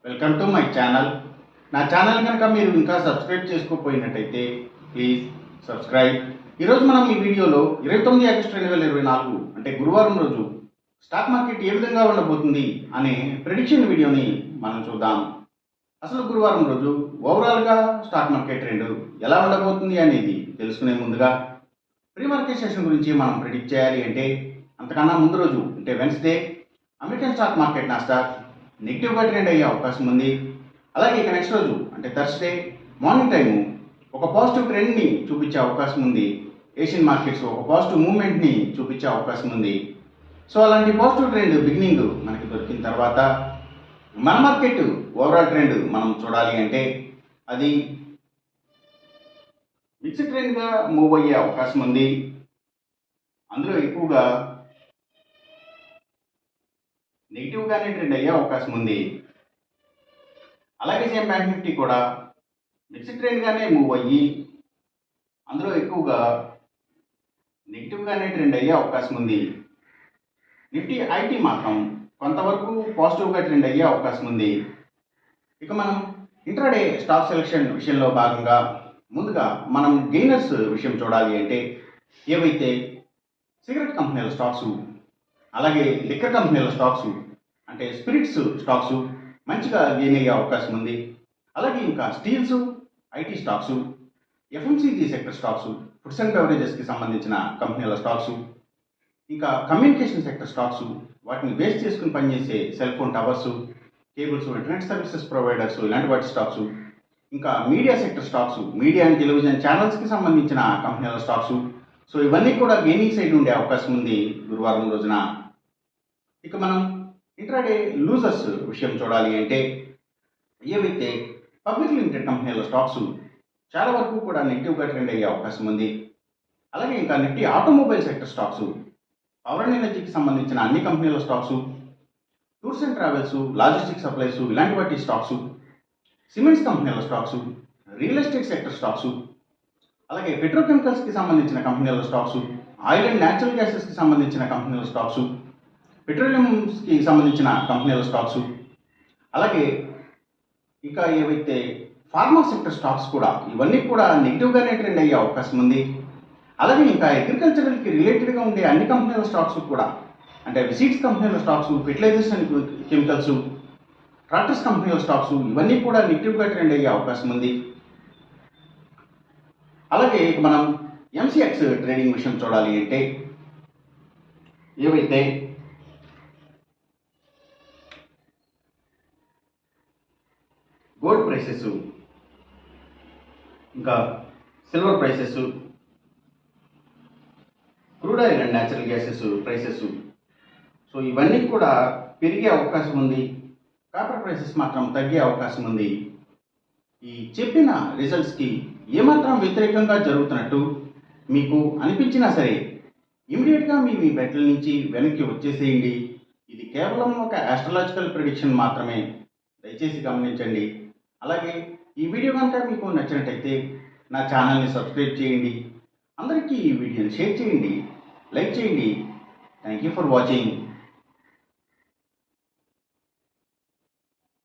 Welcome to my channel. నా channel కనుక మీరు ఇంకా సబ్స్క్రైబ్ చేసుకోకపోయినట్టయితే ప్లీజ్ సబ్స్క్రైబ్. ఈరోజు మనం ఈ వీడియోలో 29 ఆగస్టు 2024 అంటే గురువారం రోజు స్టాక్ మార్కెట్ ఏ విధంగా ఉండబోతుంది అనే ప్రెడిక్షన్ వీడియోని మనం చూద్దాం. అసలు గురువారం రోజు ఓవరాల్గా స్టాక్ మార్కెట్ ట్రెండ్ ఎలా ఉండబోతుంది అనేది తెలుసుకునే ముందుగా ప్రీ మార్కెట్ సెషన్ గురించి మనం ప్రిడిక్ట్ చేయాలి అంటే అంతకన్నా ముందు రోజు అంటే Wednesday American stock market Nasdaq నెగిటివ్గా ట్రెండ్ అయ్యే అవకాశం ఉంది. అలాగే ఇక నెక్స్ట్ రోజు అంటే థర్స్డే మార్నింగ్ టైము ఒక పాజిటివ్ ట్రెండ్ని చూపించే అవకాశం ఉంది. ఏషియన్ మార్కెట్స్ ఒక పాజిటివ్ మూవ్మెంట్ని చూపించే అవకాశం ఉంది. సో అలాంటి పాజిటివ్ ట్రెండ్ బిగినింగ్ మనకి దొరికిన తర్వాత మన మార్కెట్ ఓవరాల్ ట్రెండ్ మనం చూడాలి అంటే అది మిక్స్డ్ ట్రెండ్గా మూవ్ అయ్యే అవకాశం ఉంది. అందులో ఎక్కువగా నెగిటివ్గానే ట్రెండ్ అయ్యే అవకాశం ఉంది. అలాగే సేమ్ బ్యాంక్ నిఫ్టీ కూడా మిక్స్డ్ ట్రెండ్గానే మూవ్ అయ్యి అందులో ఎక్కువగా నెగిటివ్గానే ట్రెండ్ అయ్యే అవకాశం ఉంది. నిఫ్టీ ఐటీ మాత్రం కొంతవరకు పాజిటివ్గా ట్రెండ్ అయ్యే అవకాశం ఉంది. ఇక మనం ఇంట్రాడే స్టాక్ సెలెక్షన్ విషయంలో భాగంగా ముందుగా మనం గెయినర్స్ విషయం చూడాలి అంటే ఏవైతే సిగరెట్ కంపెనీల స్టాక్స్ అలాగే లిక్కర్ కంపెనీల స్టాక్స్ అంటే స్పిరిట్స్ స్టాక్స్ మంచిగా గెయిన్ అయ్యే అవకాశం ఉంది. అలాగే ఇంకా steels, IT stocks, FMCG sector stocks, foods and బెవరేజెస్కి సంబంధించిన కంపెనీల స్టాక్స్, ఇంకా కమ్యూనికేషన్ సెక్టర్ స్టాక్స్ వాటిని బేస్ చేసుకుని పనిచేసే cell phone towers, cables, internet services providers ఇలాంటి వాటి స్టాక్స్, ఇంకా media sector stocks, media and television ఛానల్స్కి సంబంధించిన కంపెనీల స్టాక్స్. సో ఇవన్నీ కూడా గెయినింగ్ సైడ్ ఉండే అవకాశం ఉంది గురువారం రోజున. ఇక మనం ఇంట్రాడే లూజర్స్ విషయం చూడాలి అంటే ఏవైతే పబ్లిక్ లిమిటెడ్ కంపెనీల స్టాక్స్ చాలా వరకు కూడా నెగిటివ్గా ట్రెండ్ అయ్యే అవకాశం ఉంది. అలాగే ఇంకా Nifty automobile sector stocks, power and ఎనర్జీకి సంబంధించిన అన్ని కంపెనీల stocks, tours and travels, logistic supplies ఇలాంటి వాటి స్టాక్స్, సిమెంట్స్ కంపెనీల stocks, real estate sector stocks, అలాగే పెట్రోకెమికల్స్కి సంబంధించిన కంపెనీల స్టాక్స్, ఆయిల్ అండ్ న్యాచురల్ గ్యాసెస్కి సంబంధించిన కంపెనీల స్టాక్స్, పెట్రోలియంకి సంబంధించిన కంపెనీల స్టాక్స్, అలాగే ఇంకా ఏవైతే ఫార్మా సెక్టర్ స్టాక్స్ కూడా ఇవన్నీ కూడా నెగిటివ్గానే ట్రెండ్ అయ్యే అవకాశం ఉంది. అలాగే ఇంకా అగ్రికల్చరల్కి రిలేటెడ్గా ఉండే అన్ని కంపెనీల స్టాక్స్ కూడా అంటే సీడ్స్ కంపెనీల stocks, fertilizers and chemicals, tractors కంపెనీల స్టాక్స్ ఇవన్నీ కూడా నెగిటివ్గా ట్రెండ్ అయ్యే అవకాశం ఉంది. అలాగే మనం ఎంసీఎక్స్ ట్రేడింగ్ విషయం చూడాలి అంటే ఏవైతే గోల్డ్ ప్రైసెస్, ఇంకా silver prices, crude oil and natural gases prices, so ఇవన్నీ కూడా పెరిగే అవకాశం ఉంది. కాపర్ ప్రైసెస్ మాత్రం తగ్గే అవకాశం ఉంది. ఈ చెప్పిన రిజల్ట్స్కి ఏమాత్రం వ్యతిరేకంగా జరుగుతున్నట్టు మీకు అనిపించినా సరే ఇమీడియట్గా మీ బెట్ల నుంచి వెనక్కి వచ్చేసేయండి. ఇది కేవలం ఒక ఆస్ట్రాలజికల్ ప్రిడిక్షన్ మాత్రమే, దయచేసి గమనించండి. అలాగే ఈ వీడియో కనుక మీకు నచ్చినట్టయితే నా ఛానల్ని సబ్స్క్రైబ్ చేయండి. అందరికీ ఈ వీడియోని షేర్ చేయండి, లైక్ చేయండి. Thank you for watching.